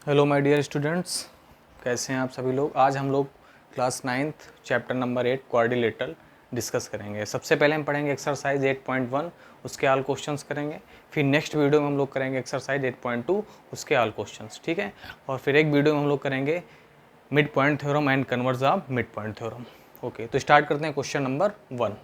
Hello my dear students, कैसे हैं आप सभी लोग। आज हम लोग class 9th chapter number 8 quadrilateral discuss करेंगे। सबसे पहले हम पढ़ेंगे एक्सरसाइज 8.1, उसके ऑल क्वेश्चंस करेंगे। फिर नेक्स्ट वीडियो में हम लोग करेंगे एक्सरसाइज 8.2, उसके ऑल क्वेश्चंस, ठीक है। और फिर एक वीडियो में हम लोग करेंगे mid point theorem and converse of mid point theorem. Okay, तो स्टार्ट करते हैं question number 1।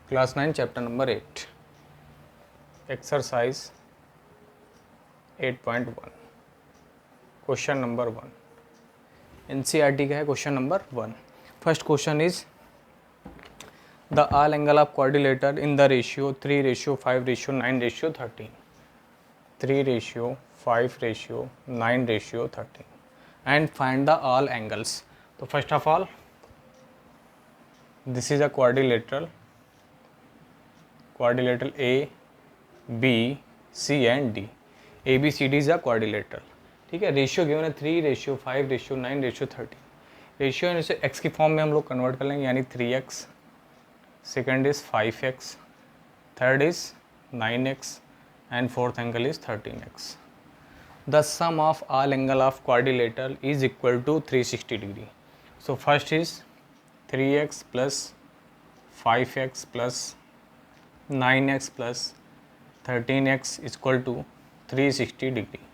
Class 9 chapter number 8 exercise 8.1 question number 1 NCERT का है। Question number 1, first question is the all angle of quadrilateral in the ratio 3:5:9:13, 3:5:9:13 and find the all angles. So first of all, this is a quadrilateral A, B, C and D. ABCD is a quadrilateral, ठीक है। Ratio given है 3:5:9:13। Ratio इसे x की form में हम लोग convert कर लेंगे, यानी 3x, second is 5x, third is 9x and fourth angle is 13x. The sum of all angle of quadrilateral is equal to 360 degree. So first is 3x plus 5x plus 9x plus 13x is equal to 360 degree.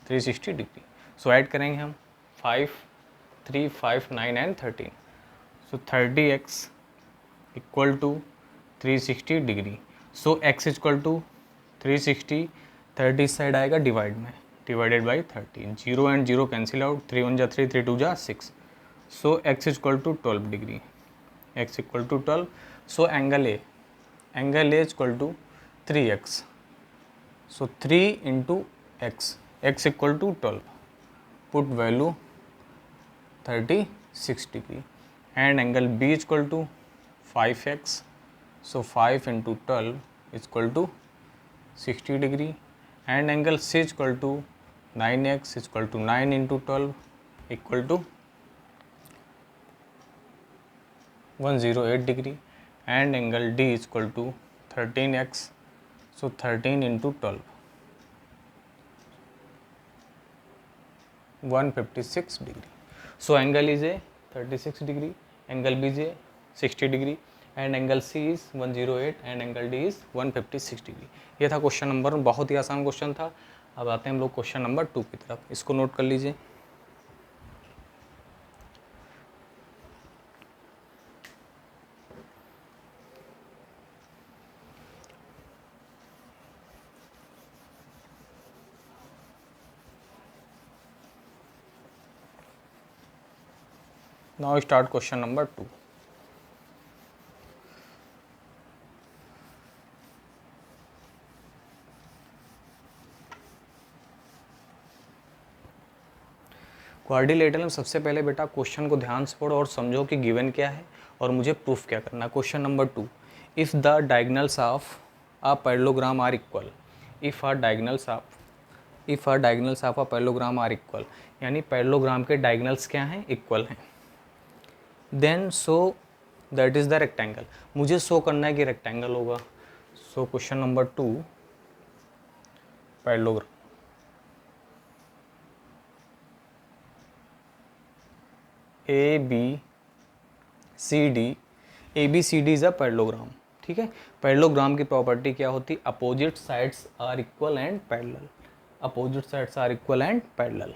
360 degree. So add करेंगे हम 5, 3, 5, 9 and 13. So 30x equal to 360 degree. So x equal to 360, 30 side आएगा divide में, divided by 13, 0 and 0 cancel out, 3 1 जा 3, 3 2 जा 6। So x equal to 12 degree, x equal to 12। So angle A equal to 3x, so 3 into x equal to 12, put value 36 degree and angle b equal to 5x, so 5 into 12 is equal to 60 degree and angle C is equal to 9x is equal to 9 into 12 equal to 108 degree and angle D is equal to 13x, so 13 into 12 156 degree. So angle is a 36 degree, angle B is a 60 degree and angle C is 108 and angle D is 156 degree. ये था question number 1, बहुत ही आसान question था। अब आते हैं हम लोग क्वेश्चन नंबर 2 की तरफ, इसको नोट कर लीजिए। Now start question number 2। Quadrilateral में सबसे पहले बेटा क्वेश्चन को ध्यान से पढ़ो और समझो कि गिवन क्या है और मुझे प्रूफ क्या करना है। Question number 2, if the diagonals of a parallelogram are equal, if a diagonals of a parallelogram are equal, यानी पैरेललोग्राम के डायगोनल्स क्या हैं, इक्वल हैं, then so that is the rectangle. मुझे शो करना है कि रेक्टेंगल होगा। So question number 2, parallelogram ABCD is a parallelogram, ठीक है। पैरेललोग्राम की प्रॉपर्टी क्या होती, opposite sides are equal and parallel, opposite sides are equal and parallel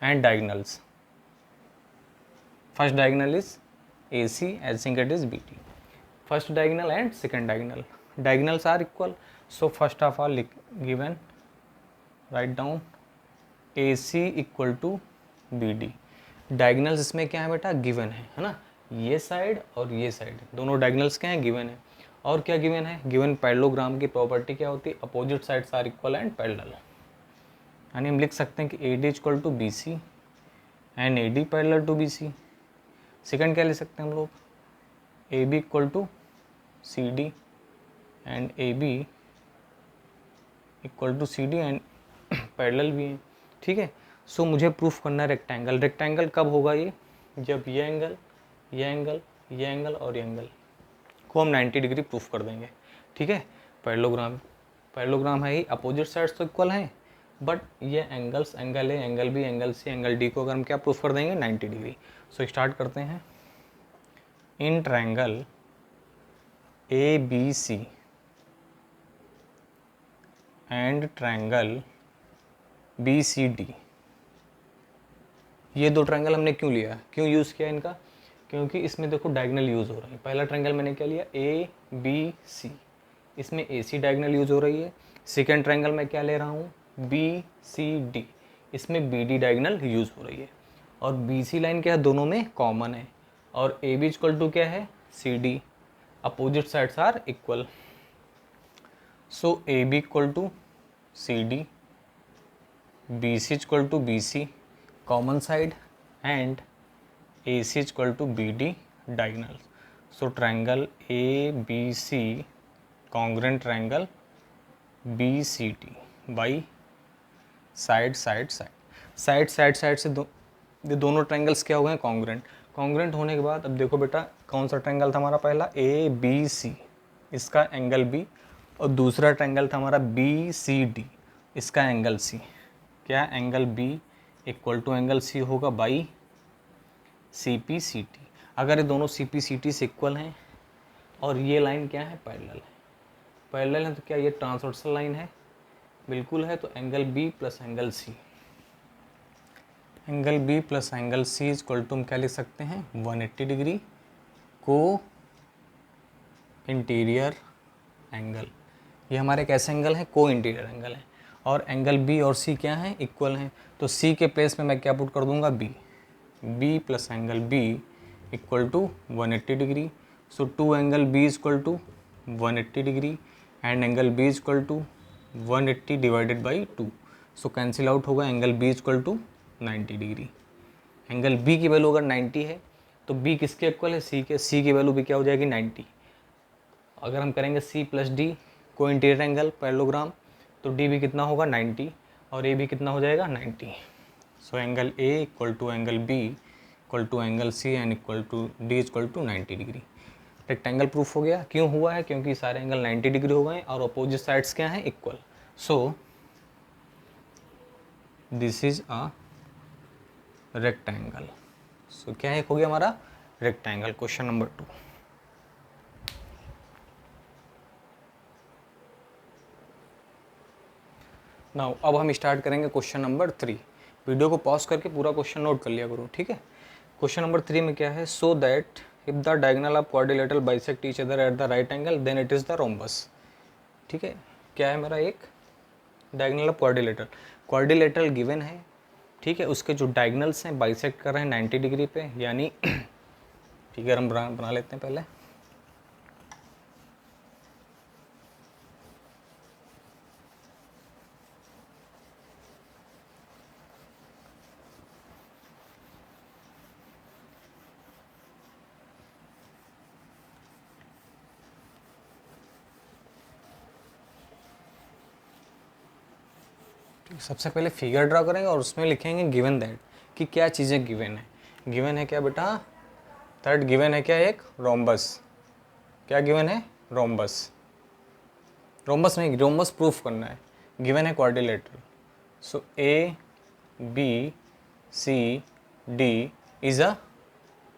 and diagonals, first diagonal is AC as second is BD, first diagonal and second diagonal, diagonals are equal. So first of all given, write down AC equal to BD। Diagonals इसमें क्या है बेटा, given है ना, ये side और ये side दोनों डायगोनल्स क्या हैं, गिवन है। और क्या गिवन है, गिवन पैरेललोग्राम की प्रॉपर्टी क्या होती है, opposite sides are equal and parallel, यानी हम लिख सकते हैं कि AD equal to BC and AD parallel to BC। Second क्या ले सकते हैं हम लोग, A B equal to C D and A B equal to C D and parallel भी है, ठीक है। सो मुझे प्रूफ करना है रेक्टेंगल। रेक्टेंगल कब होगा ये, जब ये एंगल, ये एंगल, ये एंगल और ये एंगल को हम 90 डिग्री प्रूफ कर देंगे, ठीक है। पैरेललोग्राम, पैरेललोग्राम है ही, अपोजिट साइड्स तो इक्वल हैं, बट ये angles, angle A, angle B, angle C, angle D को अगर हम क्या प्रूफ कर देंगे, 90 डिग्री। सो स्टार्ट करते हैं। In triangle A B C and triangle B C D, ये दो ट्रायंगल हमने क्यों लिया, क्यों यूज़ किया इनका, क्योंकि इसमें देखो डायगनल यूज़ हो रहा है। पहला ट्रायंगल मैंने क्या लिया, ए बी सी, इसमें ए सी डायगनल यूज़ हो रही है। सेकेंड ट्रायंगल मैं क्या ले रहा हूँ, बी सी डी, इसमें बी डी डायगनल यूज़ हो रही है। और बी सी लाइन क्या है, दोनों में कॉमन है। और ए बी इक्वल टू क्या है, C D, opposite sides are equal. So A B equal to C D, B C equal to B C common side and A C equal to B D diagonal. So triangle A B C congruent triangle B C D by side side side side side side से ये दोनों triangles क्या हो गए, congruent. Congruent होने के बाद अब देखो बेटा, कौन सा ट्रायंगल था हमारा पहला, ए बी सी, इसका एंगल बी, और दूसरा ट्रायंगल था हमारा बी सी डी, इसका एंगल सी। क्या angle B equal to angle C होगा by C P C T. अगर ये दोनों सी पी सी टी से इक्वल हैं और ये लाइन क्या है, पैरेलल है, पैरेलल है, तो क्या ये ट्रांसवर्सल लाइन है, बिल्कुल है। तो angle B plus angle C, angle B plus angle C equal to हम क्या लिख सकते हैं, 180 डिग्री को इंटीरियर एंगल। ये हमारे कैसे एंगल हैं, को इंटीरियर एंगल है। और एंगल बी और सी क्या हैं, इक्वल हैं। तो सी के प्लेस में मैं क्या पुट कर दूंगा, B, B plus angle B equal to 180 degree. So two angle B equal to 180 degree and angle B equal to 180 divided by 2। So cancel out होगा, angle B equal to 90 degree. Angle B की value अगर 90 है तो B किसके equal है, सी के। सी की value भी क्या हो जाएगी, 90। अगर हम करेंगे सी प्लस डी को इंटीरियर एंगल पैरेललोग्राम, तो डी भी कितना होगा, 90, और ए भी कितना हो जाएगा, 90। So angle A equal to angle B equal to angle C and equal to D equal to 90 degree. Rectangle proof हो गया। क्यों हुआ है, क्योंकि सारे एंगल 90 डिग्री हो गए और अपोजिट साइड्स क्या हैं, equal. So this is a rectangle. So क्या है, हो गया हमारा रेक्टेंगल। Question number 2। नाउ अब हम स्टार्ट करेंगे क्वेश्चन नंबर 3। वीडियो को पॉज करके पूरा क्वेश्चन नोट कर लिया करो, ठीक है। क्वेश्चन नंबर 3 में क्या है, so that if the diagonal of quadrilateral bisect each other at the right angle then it is the rhombus. ठीक है, क्या है मेरा एक diagonal of quadrilateral, quadrilateral given है, ठीक है। उसके जो डायगोनल्स हैं बाइसेक्ट कर रहे हैं 90 डिग्री पे, यानी फिगर हम बना लेते हैं पहले। सबसे पहले फिगर ड्रा करेंगे और उसमें लिखेंगे गिवन दैट, कि क्या चीज़ें गिवन है। गिवन है क्या बेटा, थर्ड गिवन है क्या, एक रोम्बस। क्या गिवन है, रोम्बस। रोम्बस नहीं, रोम्बस प्रूफ करना है। गिवन है quadrilateral. So A B C D is a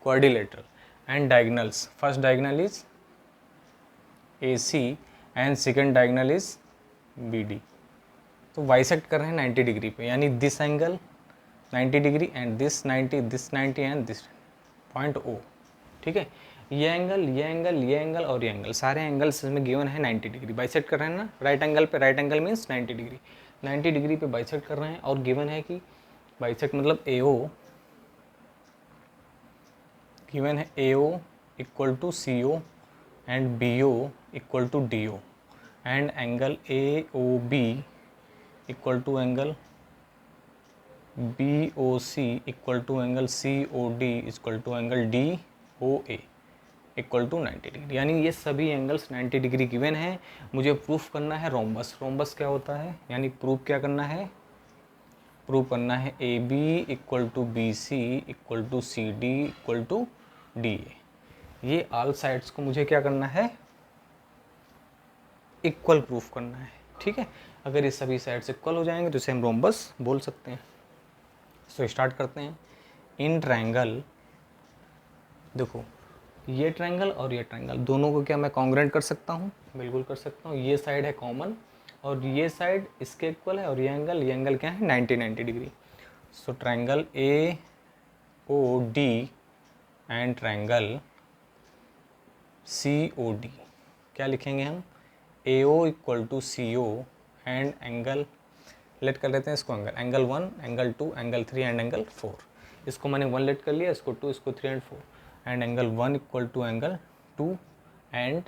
quadrilateral and diagonals, first diagonal is A C and second diagonal is B D. तो बाइसेक्ट कर रहे हैं 90 डिग्री पे, यानी this angle 90 degree and this 90, this 90 and this point O. ठीक है, ये angle, ये एंगल, ये एंगल और ये एंगल, सारे एंगल्स इसमें गिवन है 90 डिग्री। बाइसेक्ट कर रहे हैं ना राइट एंगल पे, right angle means 90 degree, 90 degree पे बाइसेक्ट कर रहे हैं। और गिवन है कि बाइसेक्ट मतलब ए ओ, गिवन है A O equal to C O and B O equal to D O and angle A O B equal to angle BOC equal to angle COD equal to angle DOA। Equal to 90 degree, यानी ये सभी angles 90 degree given है। मुझे proof करना है rhombus. Rhombus क्या होता है, यानी प्रूफ क्या करना है, प्रूव करना है A B equal to B C equal to C D equal to D A. ये ऑल साइड्स को मुझे क्या करना है, इक्वल प्रूफ करना है। ठीक है, अगर ये सभी साइड्स इक्वल हो जाएंगे तो इसे हम रोम्बस बोल सकते हैं। सो स्टार्ट करते हैं। इन ट्रायंगल, देखो ये ट्रायंगल और ये ट्रायंगल दोनों को क्या मैं कॉन्ग्रेंट कर सकता हूँ, बिल्कुल कर सकता हूँ। ये साइड है कॉमन और ये साइड इसके इक्वल है, और ये एंगल क्या है 90 degree. So triangle A O D and triangle C O D, क्या लिखेंगे हम, A O equal to C O and angle, let कर लेते हैं इसको angle 1, angle 2, angle 3 and angle 4। इसको मैंने 1 लेट कर लिया, इसको 2, इसको 3 and 4, and angle 1 equal to angle 2 and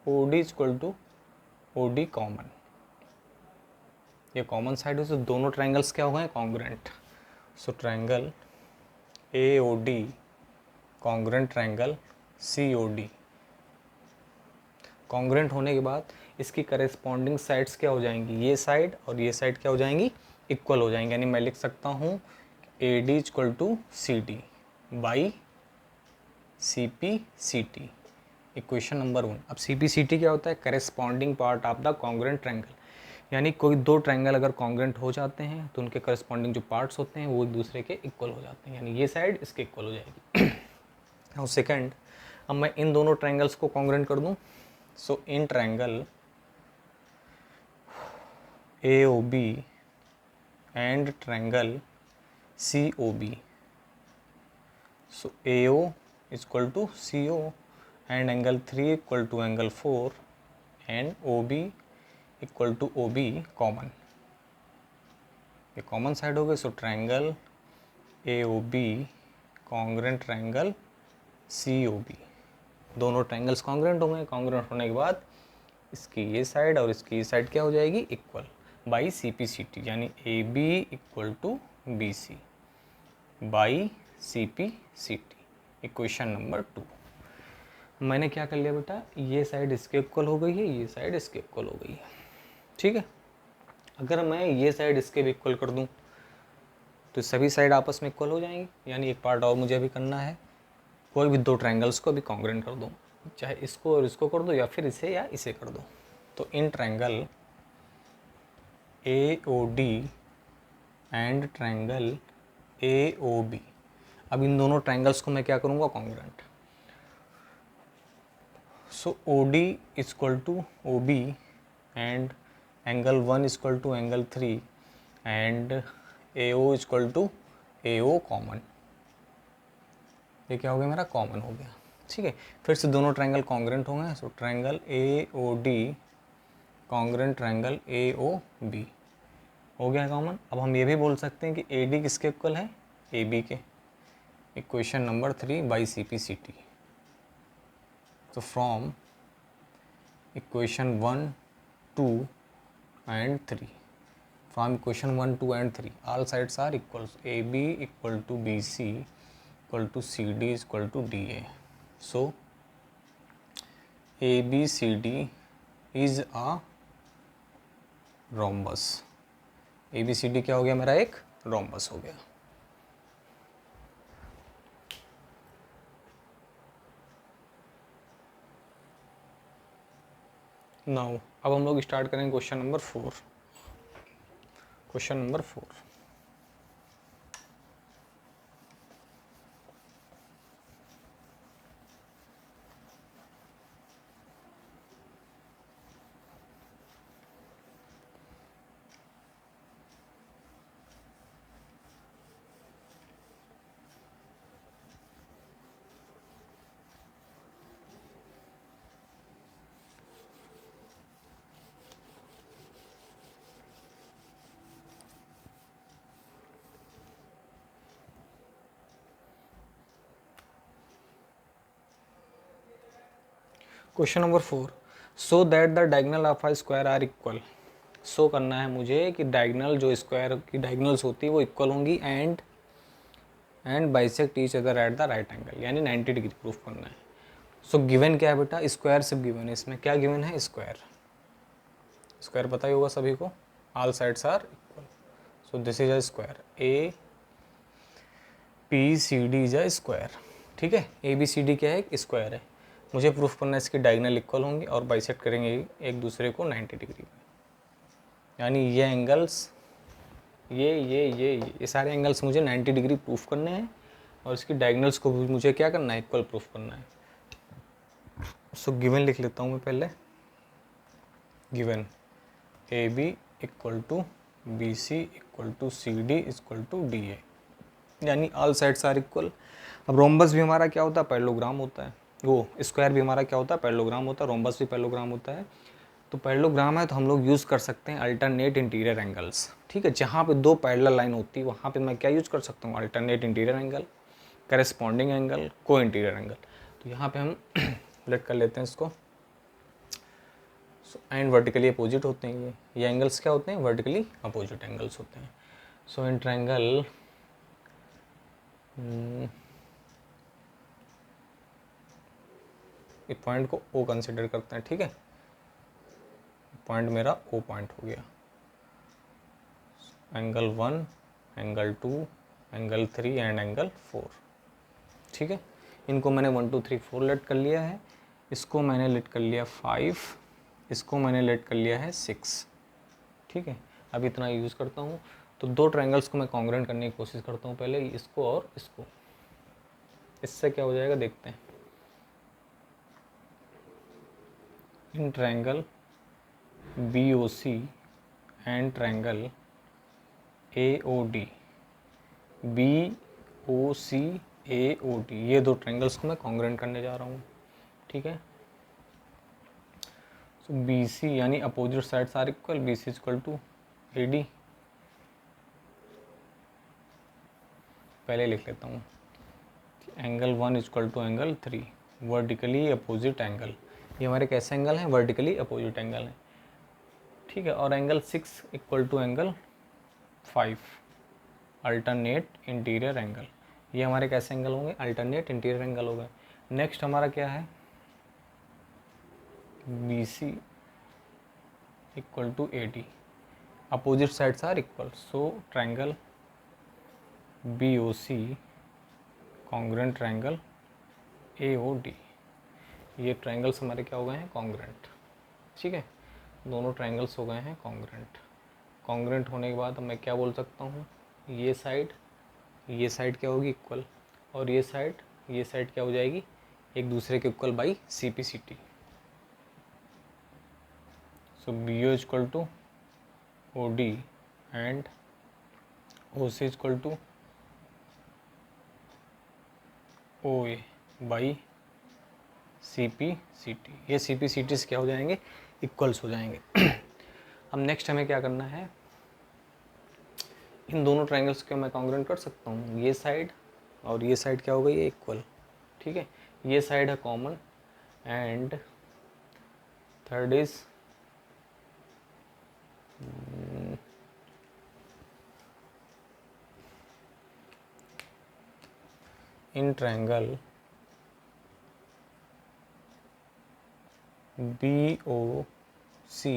O D equal to O D common. ये कॉमन साइड है, तो दोनों ट्रायंगल्स क्या हो गए congruent. So triangle A O D congruent triangle C O D. Congruent होने के बाद इसकी करेस्पॉन्डिंग साइड्स क्या हो जाएंगी, ये साइड और ये साइड क्या हो जाएंगी, इक्वल हो जाएंगे। यानी मैं लिख सकता हूँ A D equal to C D by C P C T, equation number 1। अब सी पी सी टी क्या होता है, corresponding part of the congruent triangle. यानी कोई दो ट्रायंगल अगर कॉन्ग्रेंट हो जाते हैं तो उनके करस्पॉन्डिंग जो पार्ट्स होते हैं वो एक दूसरे के इक्वल हो जाते हैं, यानी ये साइड इसके इक्वल हो जाएगी। और सेकंड, अब मैं इन दोनों ट्रायंगल्स को कॉन्ग्रेंट कर दूं। So in triangle A O B and triangle C O B, so A O equal to C O and angle 3 equal to angle 4 and O B equal to O B common. ये common side हो गई। So triangle A O B congruent triangle C O B, दोनों triangles congruent हो गए। Congruent होने के बाद इसकी ये साइड और इसकी ये साइड क्या हो जाएगी, equal by C P C T, यानी A B equal to B C by C P C T, equation number 2। मैंने क्या कर लिया बेटा, ये साइड इसके इक्वल हो गई है, ये साइड इसके इक्वल हो गई है। ठीक है, अगर मैं ये साइड इसके भी इक्वल कर दूं तो सभी साइड आपस में इक्वल हो जाएंगी। यानी एक पार्ट और मुझे अभी करना है, कोई भी दो ट्रायंगल्स को भी कॉन्ग्रेंट कर दूं, चाहे इसको और इसको कर दो या फिर इसे या इसे कर दो। तो in triangle A O D and triangle A O B, अब इन दोनों ट्रायंगल्स को मैं क्या करूँगा, congruent. So O D equal to O B and angle 1 equal to angle 3 and A O equal to A O common. ये क्या हो गया, मेरा कॉमन हो गया। ठीक है, फिर से दोनों ट्रायंगल कॉन्ग्रेंट हो गए। So triangle A O D congruent triangle A O B हो गया कॉमन। अब हम ये भी बोल सकते हैं कि ए डी किसके इक्वल है, ए बी के, equation number 3 by C P C T. तो from equation 1, 2 and 3, from equation 1, 2 and 3 all sides are equal, AB equal to BC equal to CD is equal to DA. So ABCD is a rhombus। ABCD क्या हो गया, मेरा एक rhombus हो गया। Now अब हम लोग स्टार्ट करेंगे question number 4। Question number 4, question number 4, so that the diagonal of a square are equal. Show करना है मुझे कि डायगोनल जो स्क्वायर की डायगोनल्स होती है वो इक्वल होंगी and bisect each other at the right angle, यानी 90 डिग्री प्रूफ करना है। सो गिवन क्या है बेटा, स्क्वायर सिर्फ गिवन है, इसमें क्या गिवन है, स्क्वायर। स्क्वायर पता ही होगा सभी को, all sides are equal, so this is a square, A P C D is a square. ठीक है, ए बी सी डी क्या है, एक स्क्वायर है। मुझे प्रूफ करना है इसकी डायगोनल इक्वल होंगी और बाइसेक्ट करेंगे एक दूसरे को 90 डिग्री में, यानी ये एंगल्स, ये सारे एंगल्स मुझे 90 डिग्री प्रूफ करने हैं और इसकी डायगोनल्स को भी मुझे क्या करना है, इक्वल प्रूफ करना है। सो गिवन लिख लेता हूँ मैं पहले, given A B equal to B C equal to C D equal to D A, यानी ऑल साइड्स आर इक्वल। अब रोम्बस भी हमारा क्या होता है, पैरेललोग्राम होता है, वो स्क्वायर भी हमारा क्या होता है, पैरेललोग्राम होता है, रोम्बस भी पैरेललोग्राम होता है। तो पैरेललोग्राम है तो हम लोग यूज़ कर सकते हैं अल्टरनेट इंटीरियर एंगल्स। ठीक है, जहाँ पे दो पैरेलल लाइन होती है वहाँ पे मैं क्या यूज़ कर सकता हूँ, alternate interior angle, corresponding angle, को इंटीरियर एंगल। तो यहाँ पे हम लेट कर लेते हैं इसको, एंड वर्टिकली अपोजिट होते हैं ये एंगल्स क्या होते हैं, वर्टिकली अपोजिट एंगल्स होते हैं। सो इन ट्रायंगल इस पॉइंट को ओ कंसिडर करते हैं। ठीक है, पॉइंट मेरा ओ पॉइंट हो गया, angle 1, angle 2, angle 3 and angle 4। ठीक है, इनको मैंने 1 2 3 4 लेट कर लिया है, इसको मैंने लेट कर लिया 5, इसको मैंने लेट कर लिया है 6। ठीक है, अब इतना यूज़ करता हूँ। तो दो ट्रायंगल्स को मैं कॉन्ग्रुएंट करने की कोशिश करता हूँ, पहले इसको और इसको, इससे क्या हो जाएगा देखते हैं। In triangle B O C and triangle A O D, B O C A O D, ये दो ट्रायंगल्स को मैं कॉन्ग्रुएंट करने जा रहा हूँ। ठीक है, सो बी सी यानी opposite sides are equal, B C equal to A D, पहले लिख लेता हूँ, angle 1 equal to angle 3, vertically opposite angle, ये हमारे कैसे एंगल हैं, वर्टिकली अपोजिट एंगल हैं। ठीक है, और angle 6 equal to angle 5, alternate interior angle, ये हमारे कैसे एंगल होंगे, अल्टरनेट इंटीरियर एंगल हो गए। नेक्स्ट हमारा क्या है, B C equal to A D, opposite sides are equal, so triangle B O C congruent triangle A O D, ये ट्रायंगल्स हमारे क्या हो गए हैं, कॉन्ग्रुएंट। ठीक है, दोनों ट्रायंगल्स हो गए हैं कॉन्ग्रुएंट। कॉन्ग्रुएंट होने के बाद मैं क्या बोल सकता हूँ, ये साइड क्या होगी, इक्वल, और ये साइड क्या हो जाएगी, एक दूसरे के equal by C P C T. So B O equal to O D and O C equal to O A by C P C T, ये सी पी सी टी से क्या हो जाएंगे, इक्वल्स हो जाएंगे। अब नेक्स्ट हमें क्या करना है, इन दोनों ट्रायंगल्स को मैं कॉन्ग्रुएंट कर सकता हूँ, ये साइड और ये साइड क्या हो गई, ये इक्वल। ठीक है, ये साइड है common, and third is in triangle B O C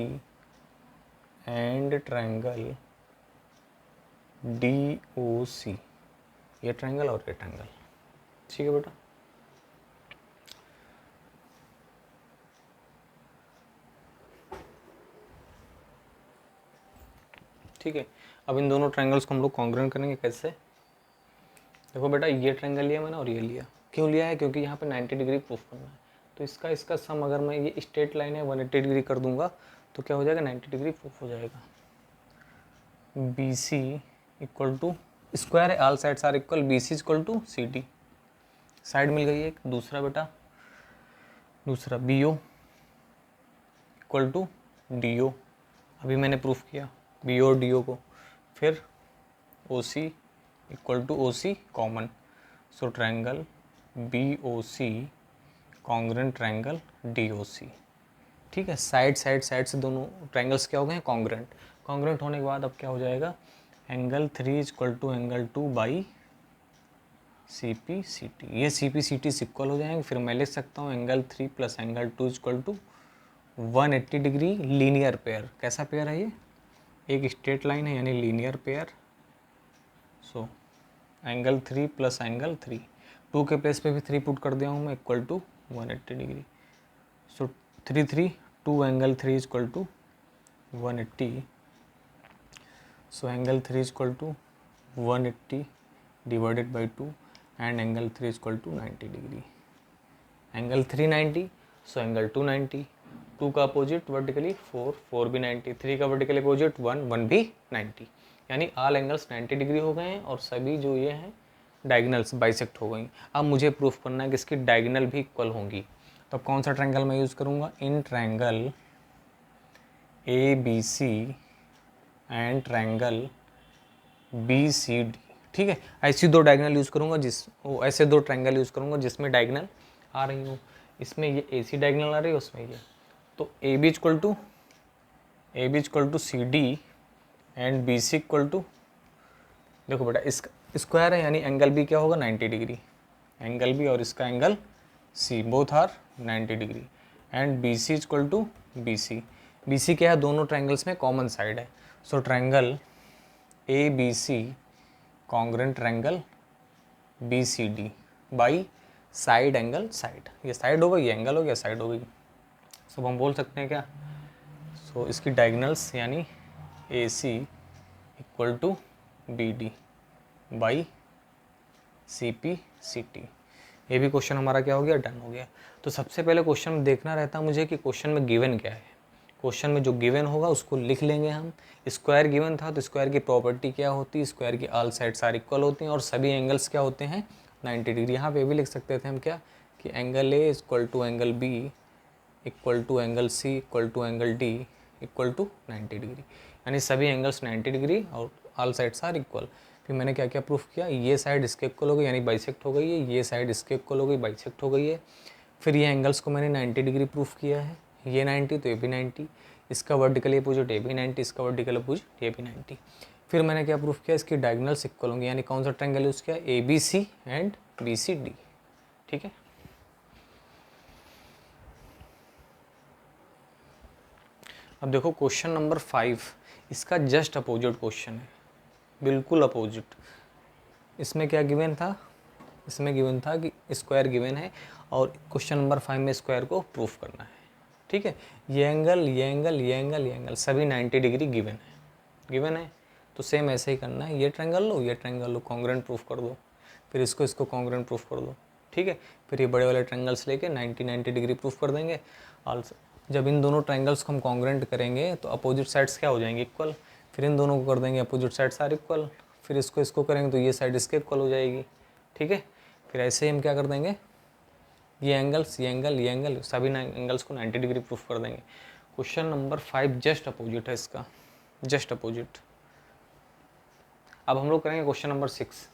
and triangle D O C, ये ट्रायंगल और ये ट्रायंगल। ठीक है बेटा, ठीक है, अब इन दोनों ट्रायंगल्स को हम लोग कॉन्ग्रुएंट करेंगे कैसे। देखो बेटा, ये ट्रायंगल लिया मैंने और ये लिया, क्यों लिया है, क्योंकि यहाँ पे 90 डिग्री प्रूफ करना है। तो इसका सम अगर मैं ये स्ट्रेट लाइन है 180 डिग्री कर दूंगा तो क्या हो जाएगा, 90 डिग्री प्रूफ हो जाएगा। B C equal to, square है, all sides are equal, B C equal to C D, side मिल गई एक, दूसरा बेटा, दूसरा B O equal to D O, अभी मैंने प्रूफ किया बी ओ डी ओ को। फिर O C equal to O C common, so triangle B O C congruent triangle D O C. ठीक है, साइड से दोनों ट्रायंगल्स क्या हो गए हैं, कॉन्ग्रुएंट। कॉन्ग्रुएंट होने के बाद अब क्या हो जाएगा, angle 3 equal to angle 2 by C P C T, ये C P C T equal हो जाएंगे। फिर मैं लिख सकता हूँ angle 3 plus angle 2 equal to 180 degree linear pair. कैसा पेयर है ये? एक स्ट्रेट लाइन है यानी linear pair. So angle 3 plus angle 3, 2 के प्लेस पे भी 3 पुट कर दिया हूँ मैं, equal to 180 degree. So 3 3 2 angle 3 equal to 180। So angle 3 equal to 180 divided by 2 and angle 3 equal to 90 degree. Angle 390, so angle 290। 2 का अपोजिट वर्टिकली 4, 4 भी 90, 3 का वर्टिकली अपोजिट 1, 1 भी 90, यानी ऑल एंगल्स 90 डिग्री हो गए हैं और सभी जो ये हैं डायगनल्स बाइसेक्ट हो गई। अब मुझे प्रूफ करना है कि इसकी डायगनल भी इक्वल होंगी। तो कौन सा ट्रायंगल मैं यूज़ करूँगा? In triangle A B C and triangle B C D. ठीक है, ऐसी दो डायगनल यूज़ करूँगा ऐसे दो ट्रायंगल यूज़ करूँगा जिसमें डायगनल आ रही हूँ। इसमें ये ए सी डायगनल आ रही है, उसमें ये। तो A B equal to C D and B C equal to, देखो बेटा इसका स्क्वायर है यानी एंगल बी क्या होगा? 90 डिग्री। एंगल बी और इसका angle C both are 90 degree and B C equal to B C. B C क्या है? दोनों ट्रायंगल्स में कॉमन साइड है। So triangle A B C congruent triangle B C D by side angle side. ये side हो गई, ये एंगल हो गया, साइड हो गई। सब हम बोल सकते हैं क्या? सो इसकी डायगनल्स यानी A C equal to B D by C P C T. ये भी क्वेश्चन हमारा क्या हो गया? डन हो गया। तो सबसे पहले क्वेश्चन में देखना रहता मुझे कि क्वेश्चन में गिवन क्या है। क्वेश्चन में जो गिवन होगा उसको लिख लेंगे हम। स्क्वायर गिवन था तो स्क्वायर की प्रॉपर्टी क्या होती है? स्क्वायर की ऑल साइड्स आर इक्वल होती हैं और सभी एंगल्स क्या होते हैं? 90 डिग्री। यहाँ पे भी लिख सकते थे हम क्या कि angle A equal to angle B equal to angle C equal to angle D equal to 90 degree, यानी सभी एंगल्स 90 डिग्री और ऑल साइड्स आर इक्वल। फिर मैंने क्या क्या प्रूफ किया? ये साइड इसके इक्वल हो गई यानी बाइसेक्ट हो गई है, ये साइड इसके इक्वल हो गई, बाइसेक्ट हो गई है। फिर ये एंगल्स को मैंने 90 डिग्री प्रूफ किया है, ये 90 तो ये भी 90, इसका वर्टिकल अपोजिट ये भी 90, इसका वर्टिकल अपोजिट ये भी 90। फिर मैंने क्या प्रूफ किया? इसकी डायगोनल्स इक्वल होंगे, यानी कौन सा ट्रायंगल यूज़ किया? A B C and B C D. ठीक है, अब देखो क्वेश्चन नंबर 5, इसका जस्ट अपोजिट क्वेश्चन है, बिल्कुल अपोजिट। इसमें क्या गिवन था? इसमें गिवन था कि स्क्वायर गिवन है और क्वेश्चन नंबर 5 में स्क्वायर को प्रूफ करना है। ठीक है, ये एंगल, ये एंगल, ये एंगल, ये एंगल सभी 90 डिग्री गिवन है। तो सेम ऐसे ही करना है, ये ट्रायंगल लो, ये ट्रायंगल लो, कॉन्ग्रुएंट प्रूफ कर दो, फिर इसको कॉन्ग्रुएंट प्रूफ कर दो। ठीक है, फिर ये बड़े वाले ट्रायंगल्स लेके 90 डिग्री प्रूफ कर देंगे। ऑल्सो जब इन दोनों ट्रायंगल्स को हम कॉन्ग्रुएंट करेंगे तो अपोजिट साइड्स क्या हो जाएंगे? इक्वल। फिर इन दोनों को कर देंगे अपोजिट साइड्स आर इक्वल, फिर इसको करेंगे तो ये साइड इसके इक्वल हो जाएगी। ठीक है, फिर ऐसे ही हम क्या कर देंगे, ये एंगल्स, ये एंगल, ये एंगल, सभी एंगल्स को 90 डिग्री प्रूफ कर देंगे। क्वेश्चन नंबर 5 जस्ट अपोजिट है इसका, जस्ट अपोजिट। अब हम लोग करेंगे क्वेश्चन नंबर 6।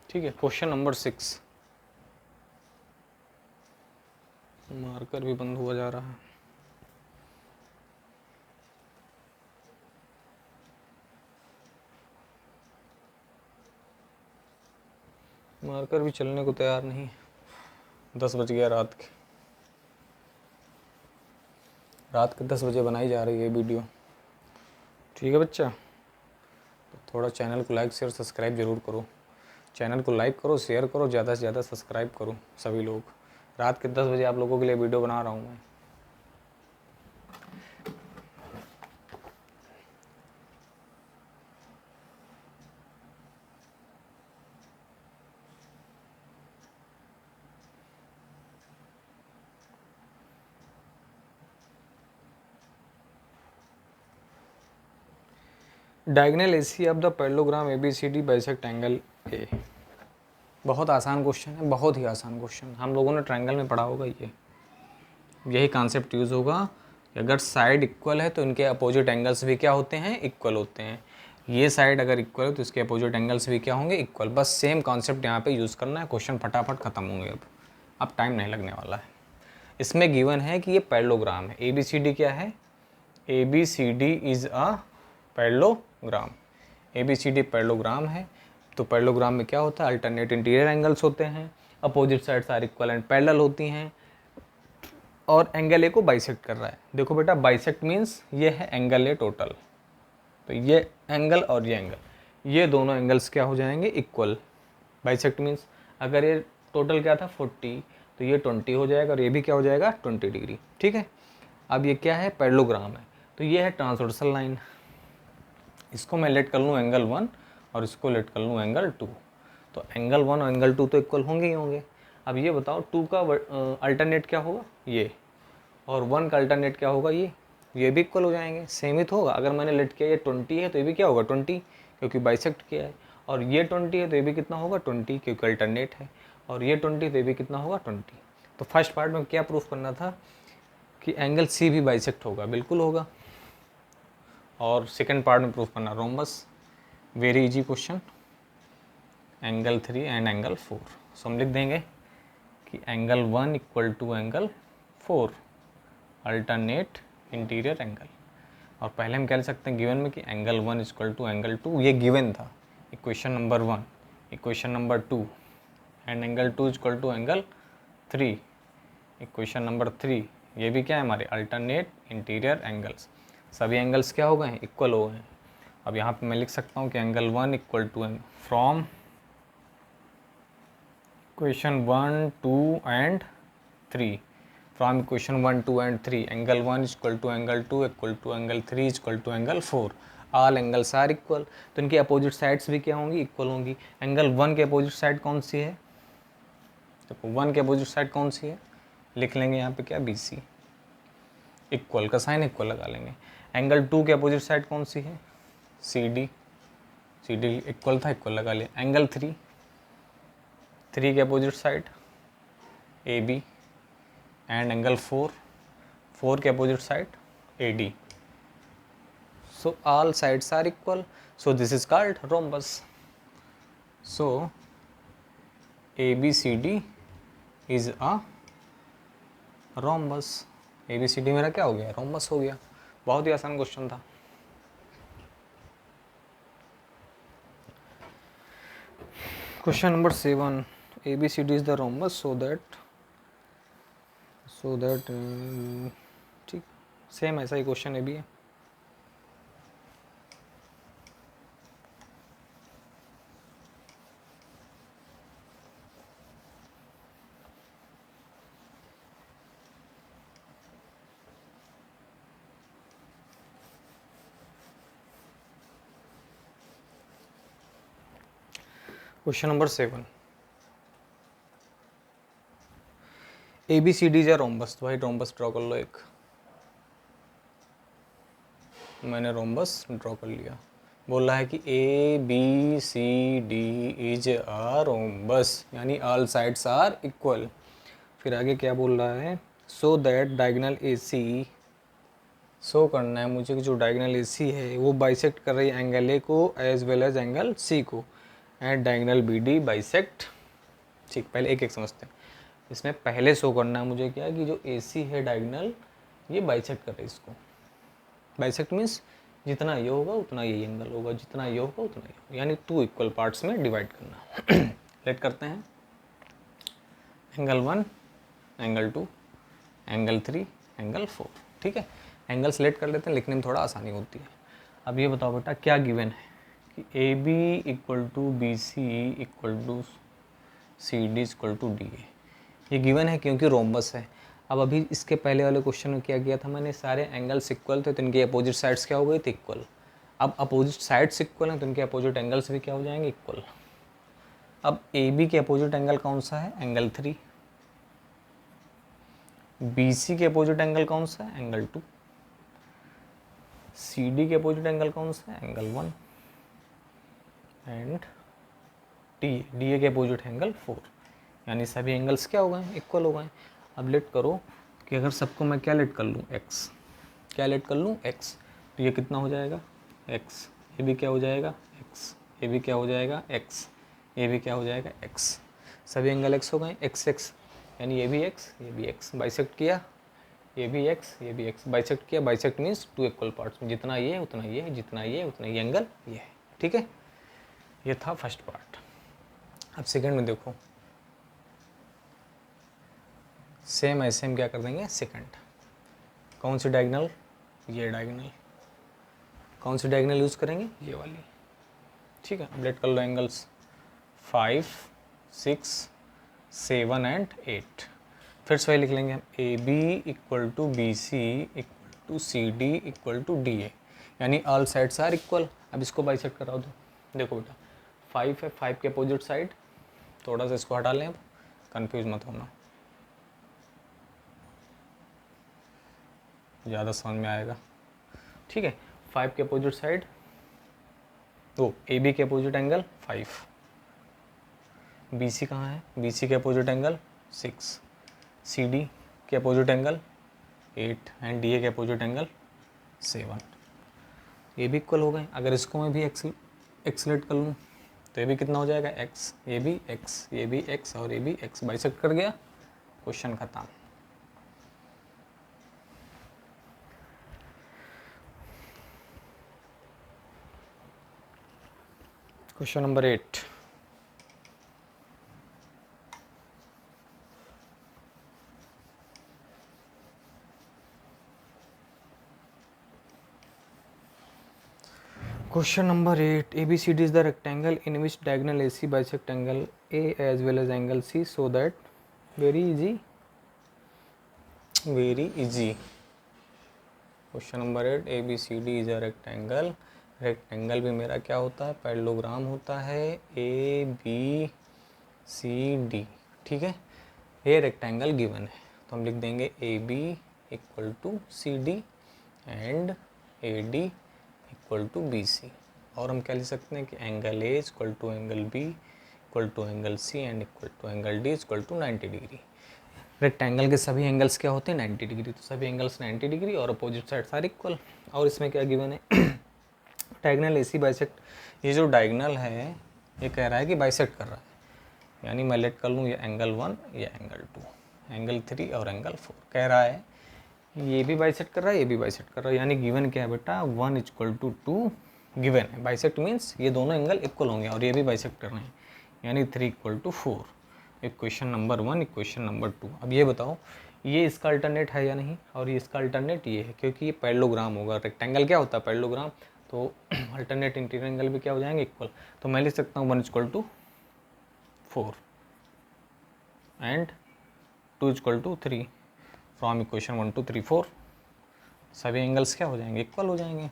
ठीक है, क्वेश्चन नंबर 6, मार्कर भी बंद हुआ जा रहा है। मार्कर भी चलने को तैयार नहीं, 10 बज गया रात के। रात के 10 बजे बनाई जा रही है वीडियो। ठीक है बच्चा, तो थोड़ा चैनल को लाइक शेयर सब्सक्राइब जरूर करो। चैनल को लाइक करो, शेयर करो, ज़्यादा से ज़्यादा सब्सक्राइब करो सभी लोग। रात के 10 बजे आप लोगों के लिए वीडियो बना रहा हूँ मैं। Diagonal AC of the parallelogram ABCD bisect angle A। बहुत आसान क्वेश्चन है, बहुत ही आसान क्वेश्चन। हम लोगों ने ट्रायंगल में पढ़ा होगा, यही कॉन्सेप्ट यूज़ होगा कि अगर साइड इक्वल है तो इनके अपोजिट एंगल्स भी क्या होते हैं, इक्वल होते हैं। ये साइड अगर इक्वल है तो इसके अपोजिट एंगल्स भी क्या होंगे, इक्वल। बस सेम कॉन्सेप्ट यहाँ पे यूज़ करना है, क्वेश्चन फटाफट ख़त्म होंगे। अब टाइम नहीं लगने वाला है। इसमें गिवन है कि ये पैरेललोग्राम है। ए बी सी डी क्या है, A B C D is a parallelogram. A B C D parallelogram है। तो पैरेललोग्राम में क्या होता है, अल्टरनेट इंटीरियर एंगल्स होते हैं, opposite sides are equal and parallel होती हैं, और एंगल ए को बाइसेक्ट कर रहा है। देखो बेटा, बाइसेक्ट मीन्स ये है एंगल ए टोटल, तो ये एंगल और ये एंगल, ये दोनों एंगल्स क्या हो जाएंगे, इक्वल। बाइसेक्ट मीन्स अगर ये टोटल क्या था 40, तो ये 20 हो जाएगा, और ये भी क्या हो जाएगा 20 डिग्री। ठीक है। अब ये क्या है, पैरेललोग्राम है, तो ये है ट्रांसवर्सल लाइन। इसको मैं लेट कर लूँ एंगल 1 और इसको लेट कर लूँ एंगल 2, तो एंगल 1 और एंगल 2 तो इक्वल होंगे ही होंगे। अब ये बताओ 2 का अल्टरनेट क्या होगा, ये, और 1 का अल्टरनेट क्या होगा, ये भी इक्वल हो जाएंगे, सेम ही तो होगा। अगर मैंने लेट किया ये 20 है तो ये भी क्या होगा 20, क्योंकि बाइसेक्ट किया है, और ये 20 है तो ये भी कितना होगा 20, क्योंकि अल्टरनेट है, और ये 20 तो ये भी कितना होगा 20। तो फर्स्ट पार्ट में क्या प्रूफ करना था कि एंगल सी भी बाइसेक्ट होगा, बिल्कुल होगा। और सेकेंड पार्ट में प्रूफ करना rhombus, very easy question, angle 3 and angle 4। So हम लिख देंगे कि angle 1 equal to angle 4 alternate interior angle. और पहले हम कह लिख सकते हैं गिवन में कि एंगल 1 इक्वल टू एंगल 2, ये गिवन था, equation number 1, equation number 2, and angle 2 equal to angle 3, equation number 3, ये भी क्या है हमारे अल्टरनेट इंटीरियर एंगल्स। सभी एंगल्स क्या हो गए हैं, इक्वल हो गए हैं। अब यहाँ पे मैं लिख सकता हूँ कि angle 1 equal to from equation 1, 2 and 3, from equation 1, 2 and 3, angle 1 equal to angle 2 equal to angle 3 equal to angle 4, all angles are equal. तो इनकी अपोजिट साइड्स भी क्या होंगी, इक्वल होंगी। एंगल 1 के अपोजिट साइड कौन सी है, देखो 1 के अपोजिट साइड कौन सी है, लिख लेंगे यहाँ पे क्या, बी सी, इक्वल का साइन इक्वल लगा लेंगे। एंगल 2 के अपोजिट साइड कौन सी है, C D, C D equal था, इक्वल लगा लिया। एंगल 3, 3 के opposite side A B, and angle 4, 4 के opposite side A D. So all sides are equal, so this is called rhombus. So A B C D is a rhombus. A B C D मेरा क्या हो गया, rhombus हो गया। बहुत ही आसान question था। Question number 7, A B C D is the rhombus so that ठीक, सेम ऐसा ही क्वेश्चन ये भी है। Question number 7, A B C D is rhombus. तो भाई रोम्बस ड्रॉ कर लो एक, मैंने रोम्बस ड्रॉ कर लिया। बोल रहा है कि A B C D is a rhombus, यानी ऑल साइड्स आर इक्वल। फिर आगे क्या बोल रहा है, so that diagonal A C, show करना है मुझे कि जो डायगोनल ए सी है वो बाइसेक्ट कर रही है एंगल ए को as well as angle C को, and diagonal B D bisect. ठीक, पहले एक एक समझते हैं। इसमें पहले शो करना है मुझे क्या, कि जो ए सी है डायगोनल, ये बाइसेक्ट कर रही है इसको। बाइसेक्ट मीन्स जितना ये होगा उतना ये एंगल होगा, जितना ये होगा उतना ये होगा, यानी 2 इक्वल पार्ट्स में डिवाइड करना। लेट करते हैं, एंगल 1, एंगल 2, एंगल 3, एंगल 4। ठीक है, एंगल सेलेक्ट कर लेते हैं, लिखने में थोड़ा आसानी होती है। अब ये बताओ बेटा क्या गिवन है कि A B equal to B C equal to C D equal to D A. ये गिवन है क्योंकि रोम्बस है। अब अभी इसके पहले वाले क्वेश्चन में क्या किया था मैंने, सारे एंगल्स इक्वल थे तो इनके अपोजिट साइड्स क्या हो गई थी, इक्वल। अब अपोजिट साइड्स इक्वल हैं तो इनके अपोजिट एंगल्स भी क्या हो जाएंगे, इक्वल। अब ए बी के अपोजिट एंगल कौन सा है, एंगल 3। बी सी के अपोजिट एंगल कौन सा है, एंगल 2। सी डी के अपोजिट एंगल कौन सा है, एंगल 1। एंड डी ए के अपोजिट एंगल 4, यानी सभी एंगल्स क्या हो गए, इक्वल हो गए। अब लेट करो कि अगर सबको मैं क्या लेट कर लूँ, एक्स, क्या लेट कर लूँ, एक्स, तो ये कितना हो जाएगा, एक्स, ये भी क्या हो जाएगा, एक्स, ये भी क्या हो जाएगा, एक्स, ये भी क्या हो जाएगा, एक्स, सभी एंगल एक्स हो गए, एक्स एक्स, यानी ये भी एक्स, ये भी एक्स, बाइसेक्ट किया, ये भी एक्स, ये भी एक्स, बाइसेक्ट किया, bisect means two equal parts में, जितना ये उतना ये, जितना ये उतना ये एंगल ये है, ठीक है। ये था फर्स्ट पार्ट। अब सेकंड में देखो, सेम ऐसे हम क्या कर देंगे, सेकंड, कौन सी डायगोनल, ये डायगोनल, कौन सी डायगोनल यूज़ करेंगे, ये वाली, ठीक है। अब लेट कर लो एंगल्स 5, 6, 7 एंड 8, फिर से वही लिख लेंगे हम, A B equal to B C equal to C D equal to D A, यानी ऑल साइड्स आर इक्वल। अब इसको बाइसेक्ट करा दो, देखो बेटा 5 है, 5 के अपोजिट साइड, थोड़ा सा इसको हटा लें, अब कन्फ्यूज मत होना, ज़्यादा समझ में आएगा, ठीक है। 5 के अपोजिट साइड, वो ए बी के अपोजिट एंगल 5, बी सी कहाँ है, बी सी के अपोजिट एंगल 6, सी डी के opposite angle 8 and D A के अपोजिट एंगल 7, ये भी इक्वल हो गए। अगर इसको मैं भी एक्सलेट कर लूँ तो ये भी कितना हो जाएगा, एक्स, ये भी एक्स, ये भी एक्स और ये भी एक्स, बाइसेक्ट कर गया, क्वेश्चन खत्म। Question number 8, question number 8, ABCD is the rectangle in which diagonal AC bisect angle A as well as angle C, so that very easy, very easy. Question number 8, ABCD is a rectangle, rectangle भी मेरा क्या होता है, parallelogram होता है, ABCD, ठीक है। ये रेक्टेंगल गिवन है तो हम लिख देंगे AB equal to CD and AD equal to BC, और हम क्या लिख सकते हैं कि angle A equal to angle B equal to angle C and equal to angle D equal to 90 degree. Rectangle के सभी एंगल्स क्या होते हैं, 90 डिग्री, तो सभी एंगल्स 90 डिग्री और अपोजिट साइड सारे इक्वल। और इसमें क्या गिवन है, डायगोनल AC बाइसेक्ट, ये जो डायगोनल है ये कह रहा है कि बाइसेक्ट कर रहा है, यानी मैं लेट कर लूँ ये एंगल 1, ये एंगल 2, एंगल 3 और एंगल 4, कह रहा है ये भी बाइसेक्ट कर रहा है, ये भी बाइसेक्ट कर रहा है, यानी गिवन क्या है बेटा, 1 इक्वल टू 2 गिवन है। बाइसेक्ट मीन्स ये दोनों एंगल इक्वल होंगे और ये भी बाइसेक्ट कर रहे हैं, यानी 3 equal to 4। Equation number 1, equation number 2। अब ये बताओ ये इसका अल्टरनेट है या नहीं, और ये इसका अल्टरनेट ये है, क्योंकि ये पैरेललोग्राम होगा, रेक्टेंगल क्या होता है, पैरेललोग्राम, तो अल्टरनेट इंटीरियर एंगल भी क्या हो जाएंगे, इक्वल। तो मैं लिख सकता हूँ 1 equal to 4 and 2 equal to 3 from equation 1 2 3 4, सभी एंगल्स क्या हो जाएंगे, इक्वल हो जाएंगे।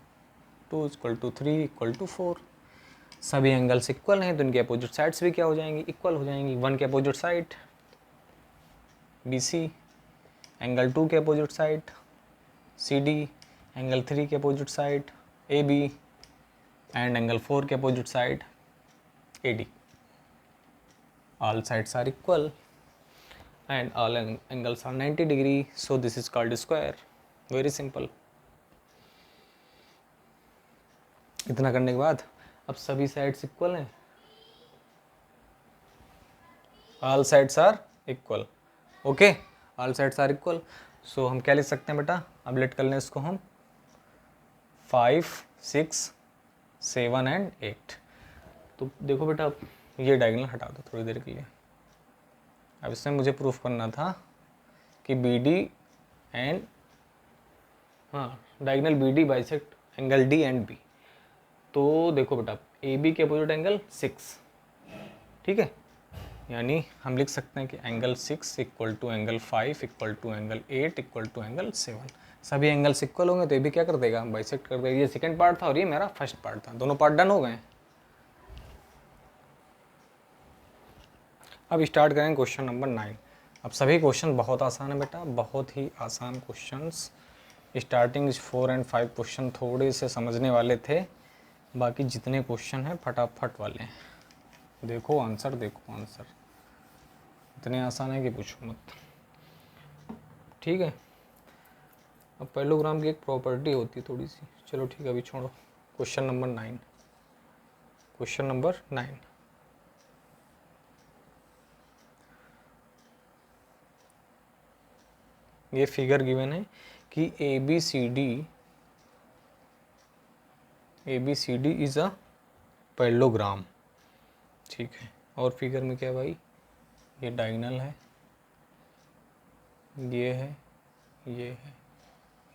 2 इक्वल टू 3 इक्वल टू 4, सभी एंगल्स इक्वल हैं तो इनके अपोजिट साइड्स भी क्या हो जाएंगी, इक्वल हो जाएंगी। 1 के अपोजिट साइड BC, एंगल 2 के अपोजिट साइड CD, एंगल 3 के opposite side AB and angle 4 के opposite side AD। All sides are equal and all angles are 90 degree, so this is called square, very simple। इतना करने के बाद अब सभी sides equal हैं, all sides are equal, okay, all sides are equal, so हम क्या लिख सकते हैं बेटा, अब लेट कर लें इसको हम 5, 6, 7 एंड 8। तो देखो बेटा अब ये डायगोनल हटा दो थोड़ी देर के लिए। अब इसमें मुझे प्रूफ करना था कि BD and diagonal BD bisect angle D and B। तो देखो बेटा AB के अपोजिट एंगल 6, ठीक है, यानी हम लिख सकते हैं कि angle 6 equal to angle 5 equal to angle 8 equal to angle 7, सभी एंगल्स इक्वल होंगे तो ये भी क्या कर देगा, बाइसेक्ट कर देगा। ये सेकंड पार्ट था और ये मेरा फर्स्ट पार्ट था, दोनों पार्ट डन हो गए। अब स्टार्ट करेंगे क्वेश्चन नंबर 9। अब सभी क्वेश्चन बहुत आसान है बेटा, बहुत ही आसान क्वेश्चंस। स्टार्टिंग 4 एंड 5 क्वेश्चन थोड़े से समझने वाले थे, बाकी जितने क्वेश्चन हैं फटाफट वाले हैं। देखो आंसर, देखो आंसर, इतने आसान है कि पूछो मत। ठीक है, अब पैरेललोग्राम की एक प्रॉपर्टी होती है थोड़ी सी, चलो ठीक है अभी छोड़ो। क्वेश्चन नंबर 9, क्वेश्चन नंबर 9, ये फिगर गिवन है कि ABCD इज अ पैरेललोग्राम। ठीक है, और फिगर में क्या है भाई, ये डायगोनल है, ये है, ये है,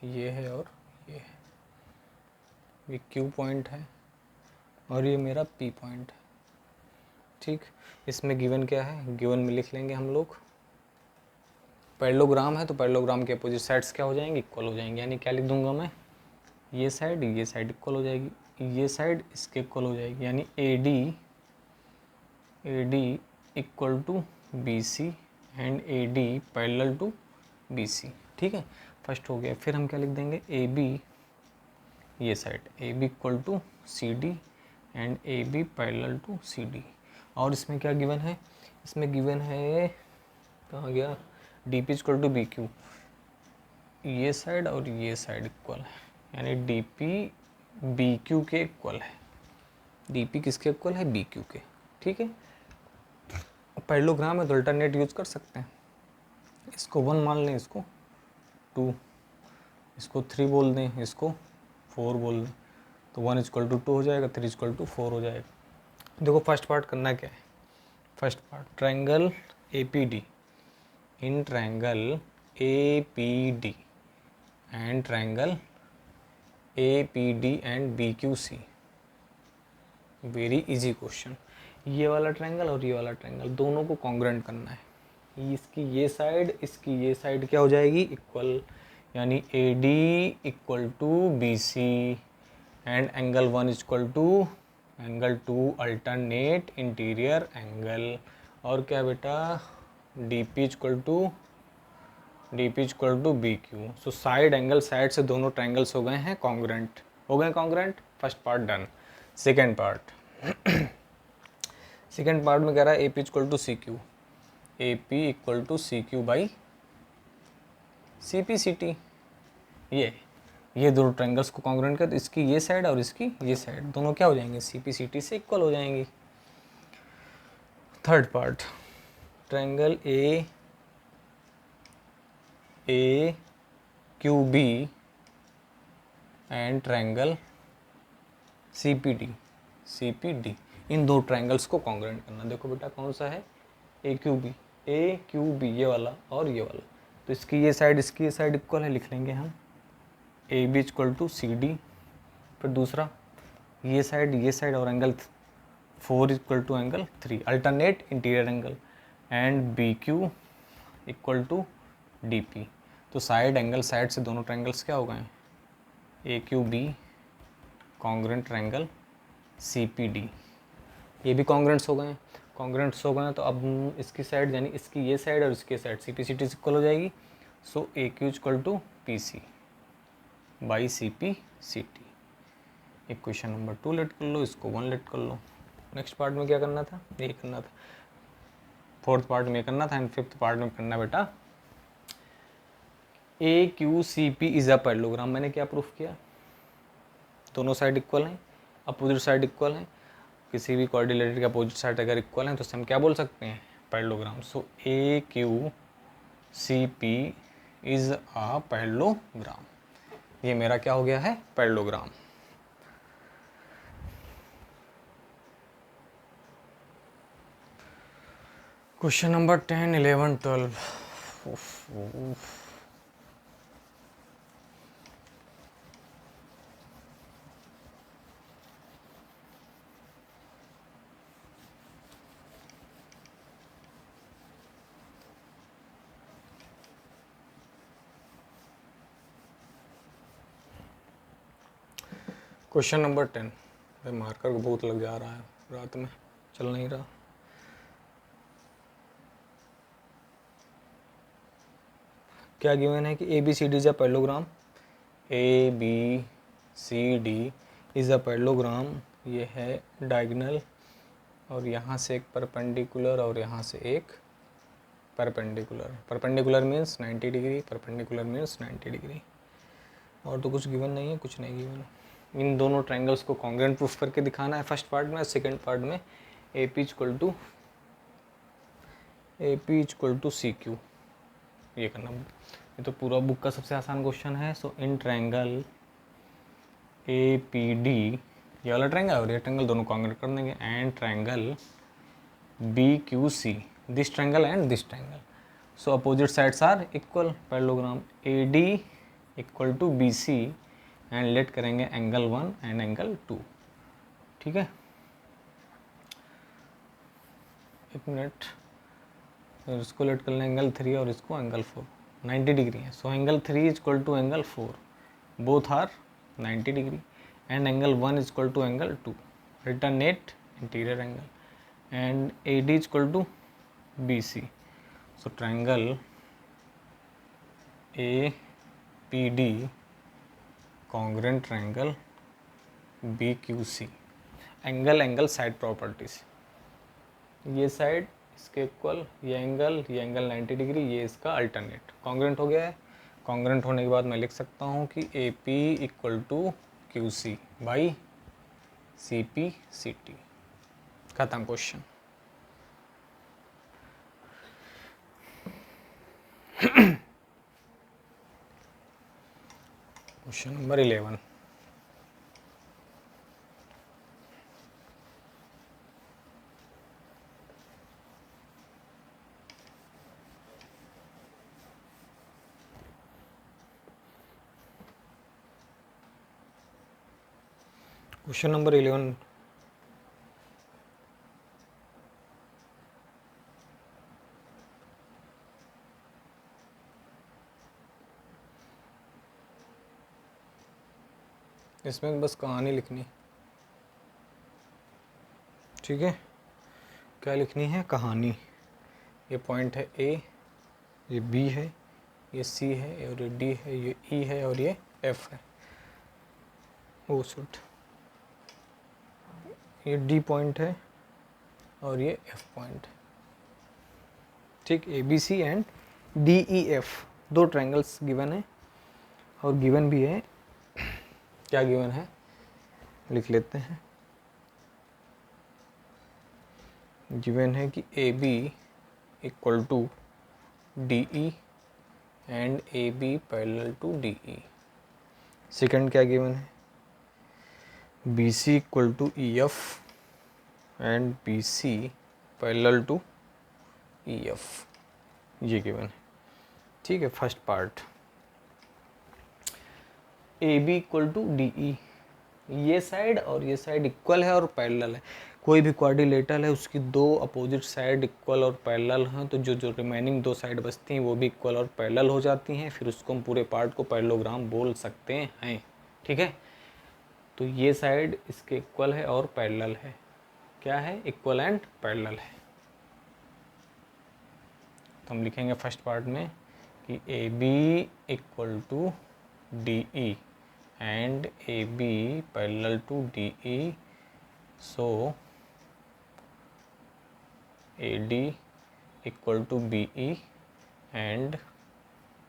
ये है और ये है, ये Q पॉइंट है और ये मेरा P पॉइंट है। ठीक, इसमें गिवन क्या है, गिवन में लिख लेंगे हम लोग, पैरेललोग्राम है तो पैरेललोग्राम के अपोजिट साइड्स क्या हो जाएंगे, इक्वल हो जाएंगे। यानी क्या लिख दूंगा मैं, ये साइड इक्वल हो जाएगी, ये साइड इसके इक्वल हो जाएगी, यानी AD equal to BC and AD parallel to BC। ठीक है, फर्स्ट हो गया। फिर हम क्या लिख देंगे, AB, ये side AB equal to CD and AB parallel to CD। और इसमें क्या गिवन है, इसमें गिवन है, कहाँ गया, DP इक्वल टू BQ, ये साइड और ये साइड इक्वल है, यानी DP BQ के इक्वल है। DP किसके इक्वल है, BQ के। ठीक है, पैरेललोग्राम है तो अल्टरनेट यूज कर सकते हैं, इसको 1 मान लें, इसको 2, इसको 3 बोल दें, इसको 4 बोल दें, तो 1 इक्वल टू 2 हो जाएगा, 3 इक्वल टू 4 हो जाएगा। देखो फर्स्ट पार्ट करना क्या है, first part triangle APD, in triangle APD and triangle APD and BQC, very easy question. ये वाला ट्रायंगल और ये वाला ट्रायंगल दोनों को कॉन्ग्रुएंट करना है, इसकी ये साइड, इसकी ये साइड क्या हो जाएगी, इक्वल, यानी AD equal to BC and angle 1 equal to angle 2 alternate interior angle. और क्या बेटा, DP equal to BQ। So side angle, side से दोनों ट्रायंगल्स हो गए हैं कॉन्ग्रुएंट, हो गए congruent. First part done. Second part, second part में कह रहा है AP equal to CQ, AP equal to CQ by CP/CT। ये दोनों ट्रायंगल्स को कॉन्ग्रुएंट कर, इसकी ये साइड और इसकी ये साइड दोनों क्या हो जाएंगे, CP/CT से इक्वल हो जाएंगी। Third part, triangle AQB and triangle CPD, इन दो ट्रायंगल्स को कॉन्ग्रुएंट करना। देखो बेटा कौन सा है, AQB ये वाला और ये वाला, तो इसकी ये साइड, इसकी ये साइड इक्वल है, लिख लेंगे हम AB इक्वल टू CD। फिर दूसरा, ये साइड और angle 4 equal to angle 3 alternate interior angle, and BQ equal to DP। तो साइड एंगल, साइड से दोनों ट्रायंगल्स क्या हो गए, AQB कॉन्ग्रुएंट ट्रायंगल CPD, ये भी कॉन्ग्रुएंट्स हो गए, कॉन्ग्रुएंट्स हो गए। तो अब इसकी साइड, यानी इसकी ये साइड और इसकी साइड CP/CT इक्वल हो जाएगी। So AQ equal to PC by CP/CT। Equation number 2 let कर लो, इसको 1 लेट कर लो। नेक्स्ट पार्ट में क्या करना था, ये करना था, फोर्थ पार्ट में करना था, एंड फिफ्थ पार्ट में करना बेटा AQCP इज अ पैरेललोग्राम। मैंने क्या प्रूफ किया, दोनों साइड इक्वल हैं, अपोजिट साइड इक्वल हैं, किसी भी कोऑर्डिनेटर के अपोजिट साइड अगर इक्वल हैं तो हम क्या बोल सकते हैं, parallelogram. So AQCP is a parallelogram, ये मेरा क्या हो गया है, parallelogram. Question number 10, 11, 12। Question number 10, भाई मार्कर को बहुत लग जा रहा है, रात में चल नहीं रहा। क्या गिवन है कि ABCD is a parallelogram, ABCD is a parallelogram, ये है डायगोनल और यहाँ से एक परपेंडिकुलर और यहाँ से एक perpendicular. Perpendicular means 90 degree, perpendicular means 90 degree. और तो कुछ गिवन नहीं है, कुछ नहीं गिवन। इन दोनों ट्रायंगल्स को कॉन्ग्रुएंट प्रूफ करके दिखाना है फर्स्ट पार्ट में। सेकंड पार्ट में AP इक्वल टू CQ ये करना। ये तो पूरा बुक का सबसे आसान क्वेश्चन है। सो इन ट्रायंगल APD, ये वाला ट्रायंगल और ये ट्रायंगल दोनों कॉन्ग्रुएंट कर देंगे, and triangle BQC, this triangle and this triangle, so opposite sides are equal. Parallelogram AD equal to BC and let करेंगे एंगल 1 एंड एंगल 2। ठीक है, एक मिनट, फिर इसको लेट कर लें एंगल 3 और इसको एंगल 4, 90 डिग्री है। So angle 3 is equal to angle 4, both are 90 degree, and angle 1 is equal to angle 2, alternate interior angle, and AD is equal to BC। So triangle APD congruent triangle BQC। Angle side properties, ये side इसके equal, ये angle 90 degree, ये इसका alternate congruent हो गया है। Congruent होने के बाद मैं लिख सकता हूँ कि AP equal to QC by CP CT। खत्म question. Question number 11। Question number 11, इसमें बस कहानी लिखनी। ठीक है, क्या लिखनी है? कहानी। ये पॉइंट है A, ये B है, ये C है और ये D है, ये E है और ये F है। ओ शूट, ये D पॉइंट है और ये F पॉइंट। ठीक, ABC एंड DEF दो ट्रायंगल्स गिवन है, और गिवन भी है, क्या गिवन है लिख लेते हैं। गिवन है कि AB equal to DE and AB parallel to DE। Second क्या गिवन है? BC equal to EF and BC parallel to EF, ये गिवन है। ठीक है, first part AB equal to DE, ये साइड और ये साइड इक्वल है और पैरेलल है। कोई भी क्वाड्रिलेटरल है उसकी दो अपोजिट साइड इक्वल और पैरेलल हैं, तो जो रिमेनिंग दो साइड बचती हैं वो भी इक्वल और पैरेलल हो जाती हैं, फिर उसको हम पूरे पार्ट को पैरेललोग्राम बोल सकते हैं। ठीक है, तो ये साइड इसके इक्वल है और पैरेलल है। क्या है? इक्वल एंड पैरेलल है। तो हम लिखेंगे फर्स्ट पार्ट में कि AB equal to DE and AB parallel to DE, so AD equal to BE and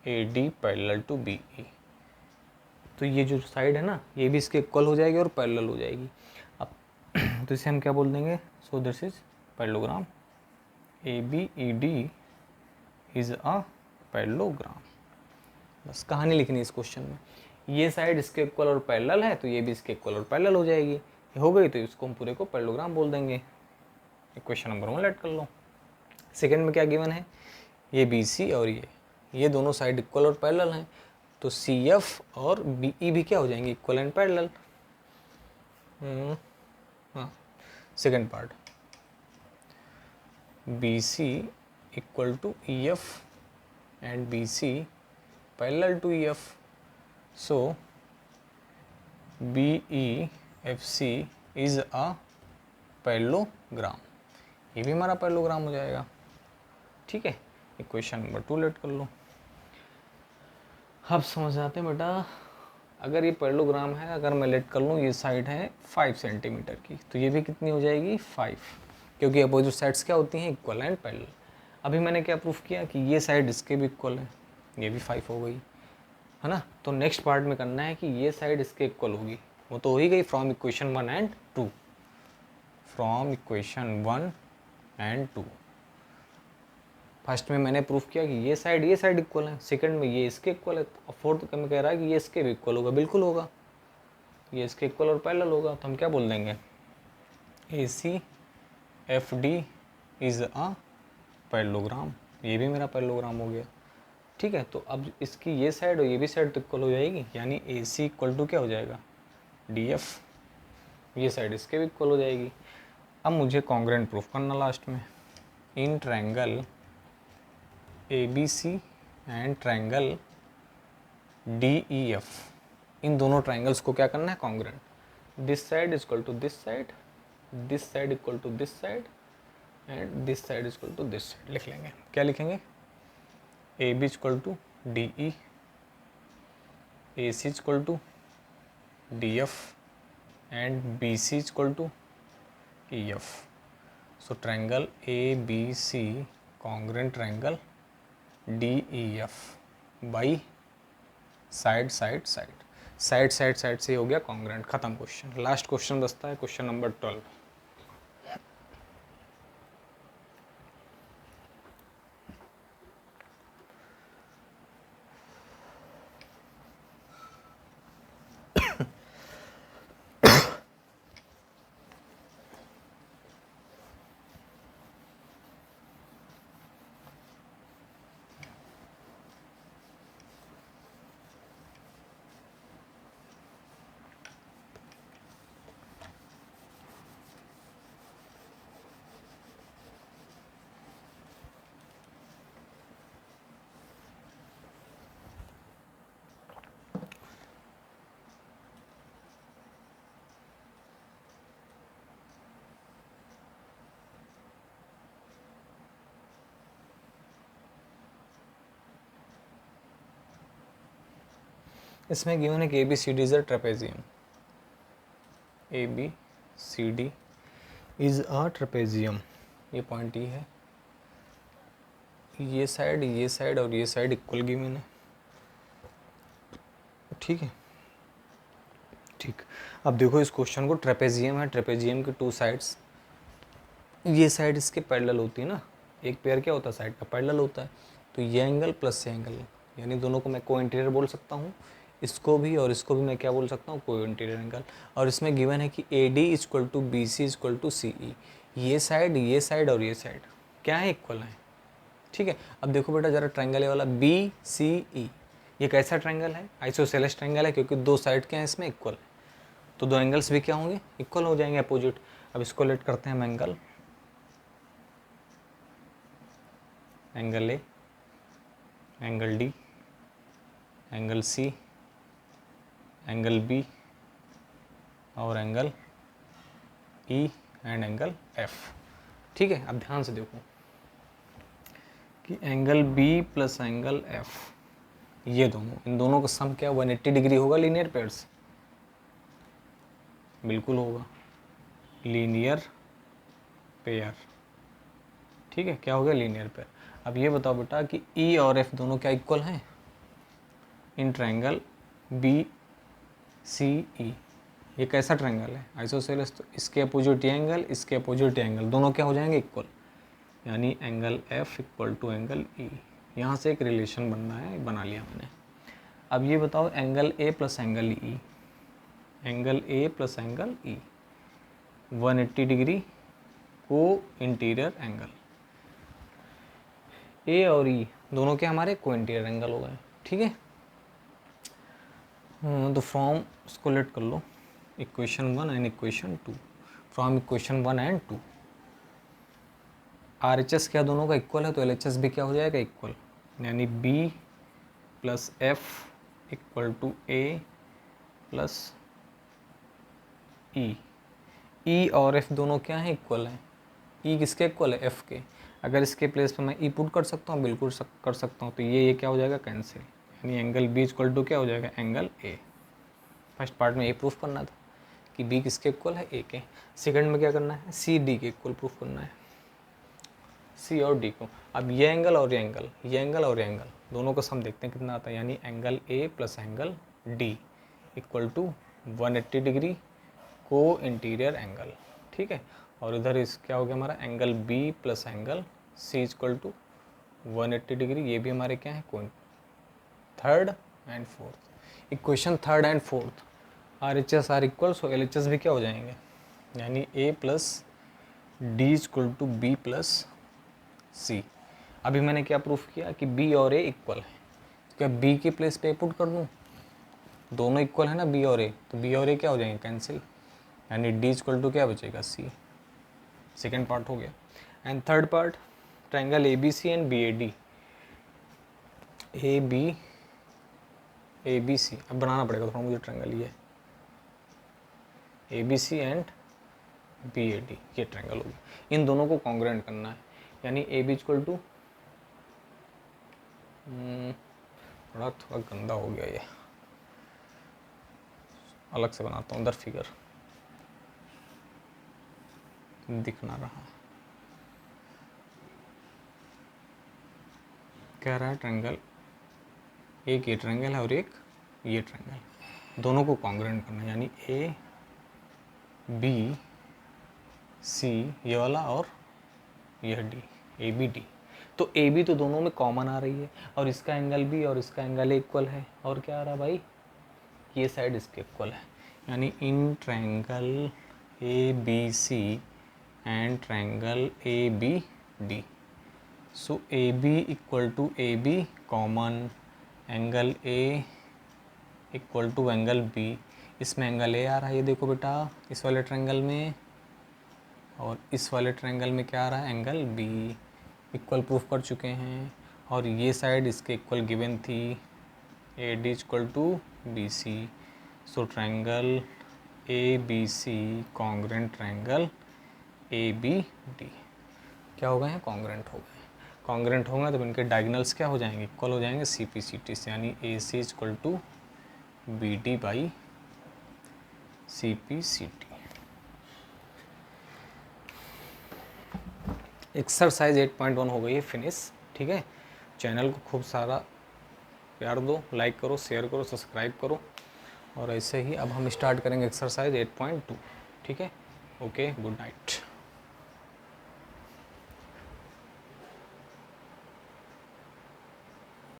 AD parallel to BE। तो ये जो साइड है ना, ये भी इसके इक्वल हो जाएगी और पैरेलल हो जाएगी। अब तो इसे हम क्या बोल देंगे? सो this is parallelogram ABED is a parallelogram. बस कहानी लिखनी है इस क्वेश्चन में। ये साइड इसके इक्वल और पैरेलल है, तो ये भी इसके इक्वल और पैरेलल हो जाएगी। ये हो गई तो इसको हम पूरे को पैरेललोग्राम बोल देंगे। क्वेश्चन नंबर 1 लेट कर लो। सेकंड में क्या गिवन है? ये BC और ये दोनों साइड इक्वल और पैरेलल हैं, तो CF और BE भी क्या हो जाएंगे? Equal and parallel. हाँ, second part BC equal to EF and BC parallel to EF, so BEFC is a parallelogram. ये भी हमारा पैरेललोग्राम हो जाएगा। ठीक है, इक्वेशन नंबर 2 लेट कर लो। अब समझ आते हैं बेटा, अगर ये पैरेललोग्राम है, अगर मैं लेट कर लूँ, ये साइड है 5 सेंटीमीटर की, तो ये भी कितनी हो जाएगी? 5। क्योंकि अपोजिट साइड्स क्या होती हैं, इक्वल एंड पैरेलल। अभी मैंने क्या प्रूफ किया कि ये साइड इसके भी इक्वल है, ये भी 5 हो गई, है ना। तो नेक्स्ट पार्ट में करना है कि ये साइड इसके इक्वल होगी, वो तो हो ही गई from equation 1 and 2, from equation 1 and 2। First में मैंने प्रूफ किया कि ये साइड इक्वल है, सेकंड में ये इसके इक्वल है, और फोर्थ में कह रहा है कि ये इसके भी इक्वल होगा, बिल्कुल होगा, ये इसके इक्वल और पैरेलल होगा। तो हम क्या बोल देंगे, ACFD इज़ अ पैरेललोग्राम, ये भी मेरा पैरेललोग्राम हो गया, ठीक है। तो अब इसकी ये साइड और ये भी साइड तो इक्वल हो जाएगी, यानी AC इक्वल टू क्या हो जाएगा, DF, ये साइड इसके भी इक्वल हो जाएगी। अब मुझे कॉन्ग्रुएंट प्रूफ करना लास्ट में, इन triangle ABC and triangle DEF, इन दोनों ट्रायंगल्स को क्या करना है, congruent. This side is equal to this side, this side equal to this side and this side is equal to this side. लिख लेंगे, क्या लिखेंगे, AB is equal to DE, AC is equal to DF and BC is equal to EF। So triangle ABC congruent triangle DEF by side side side, side side side से हो गया congruent, खत्म question. Last question बचता है question number 12। इसमें given है कि ABCD is a trapezium, ABCD is a trapezium, ये पॉइंट ही है, ये साइड और ये साइड इक्वल गिवन है, ठीक है। ठीक, अब देखो इस क्वेश्चन को, ट्रेपेजियम है, ट्रेपेजियम के 2 साइड्स, ये साइड इसके पैरेलल होती है ना, एक पेयर क्या होता है, साइड का पैरेलल होता है, तो ये एंगल प्लस ये एंगल, यानी दोनों को मैं को इंटीरियर बोल सकता हूँ, इसको भी और इसको भी मैं क्या बोल सकता हूँ, को इंटीरियर एंगल। और इसमें गिवन है कि AD equal to BC equal to CE, ये साइड और ये साइड क्या है, इक्वल है, ठीक है। अब देखो बेटा जरा ट्रायंगल वाला BCE, ये कैसा ट्रायंगल है, आइसोसेलेस ट्रायंगल है, क्योंकि 2 साइड क्या है इसमें, इक्वल है, तो 2 एंगल्स भी क्या होंगे, इक्वल हो जाएंगे, अपोजिट। अब इसको लेट करते हैं हम angle, angle A, angle D, angle C, angle B और angle E and angle F, ठीक है। अब ध्यान से देखो कि angle B plus angle F, ये दोनों, इन दोनों का सम क्या 180 डिग्री होगा लीनियर पेयर से, बिल्कुल होगा, लीनियर पेयर, ठीक है। क्या हो गया, लीनियर पेयर। अब ये बताओ बेटा कि E और F दोनों क्या इक्वल हैं, इन ट्रायंगल BCE, ये कैसा ट्रायंगल है, आइसोसेलेस, तो इसके अपोजिट एंगल, इसके अपोजिट एंगल दोनों क्या हो जाएंगे, इक्वल, यानी angle F equal to angle E। यहाँ से एक रिलेशन बनना है, बना लिया मैंने। अब ये बताओ angle A plus angle E, angle A plus angle E 180 degree को इंटीरियर एंगल, A और E दोनों के हमारे को इंटीरियर एंगल हो गए, ठीक है। तो फ्रॉम इसको लेट कर लो, equation 1 and equation 2, from equation 1 and 2, RHS क्या दोनों का इक्वल है, तो LHS भी क्या हो जाएगा, इक्वल, यानी B plus F equal to A plus E, E और F दोनों क्या हैं, इक्वल हैं, E किसके इक्वल है, F के। अगर इसके प्लेस पे मैं E पुट कर सकता हूँ, बिल्कुल कर सकता हूँ, तो ये क्या हो जाएगा, कैंसिल, यानी एंगल B इक्वल टू क्या हो जाएगा, एंगल A। फर्स्ट पार्ट में ये प्रूफ करना था कि बी किसके इक्वल है, ए के। सेकंड में क्या करना है, सी डी के इक्वल प्रूफ करना है, सी और डी को। अब ये एंगल और ये एंगल, ये एंगल और ये एंगल दोनों का सम देखते हैं कितना आता है, यानी angle A plus angle D equal to 180 degree को इंटीरियर एंगल, ठीक है। और इधर इस क्या हो गया हमारा, angle B plus angle C equal to 180 degree, ये भी हमारे क्या है, कोई third and fourth. Equation third and fourth R H S are equal, so L H S भी क्या हो जाएंगे, यानी A plus D equal to B plus C. अभी मैंने क्या प्रूफ किया कि बी और ए इक्वल है, तो क्या बी के प्लेस पे पुट कर दूँ, दोनों इक्वल है ना बी और ए, तो बी और ए क्या हो जाएंगे, कैंसिल, यानी डी इक्वल टू क्या बचेगा, सी। सेकेंड पार्ट हो गया। And third part, triangle A B C and B A D, A B C, अब बनाना पड़ेगा थोड़ा मुझे ट्रायंगल, ये A B C and B A D, ये ट्रायंगल हो गया। इन दोनों को कॉन्ग्रुएंट करना है, यानी ए बी इक्वल टू, थोड़ा गंदा हो गया ये, अलग से बनाता हूँ, इधर फिगर दिख ना रहा, कह रहा है ट्रायंगल, एक ये ट्रायंगल है और एक ये ट्रायंगल, दोनों को कॉन्ग्रुएंट करना है, यानी ए बी सी ये वाला और यह डी, ए बी डी। तो ए बी तो दोनों में कॉमन आ रही है, और इसका एंगल बी और इसका एंगल इक्वल है, और क्या आ रहा है भाई, ये साइड इसके इक्वल है, यानी इन triangle A B C and triangle A B D, so A B equal to A B common, angle A equal to angle B, इसमें एंगल ए आ रहा है, ये देखो बेटा इस वाले ट्रायंगल में, और इस वाले ट्रायंगल में क्या आ रहा है, एंगल बी, इक्वल प्रूफ कर चुके हैं। और ये साइड इसके इक्वल गिवन थी, A D equal to B C, so triangle A B C congruent triangle A B D, क्या हो गए हैं, कॉन्ग्रुएंट हो गए। कॉन्ग्रुएंट होंगे तो इनके डायगोनल्स क्या हो जाएंगे, इक्वल हो जाएंगे सी पी सी टी से, यानी A C equal to B D by C P C T. Exercise 8.1 हो गई है फिनिश, ठीक है। चैनल को खूब सारा प्यार दो, लाइक करो, शेयर करो, सब्सक्राइब करो, और ऐसे ही अब हम स्टार्ट करेंगे एक्सरसाइज 8.2, ठीक है। Okay, good night.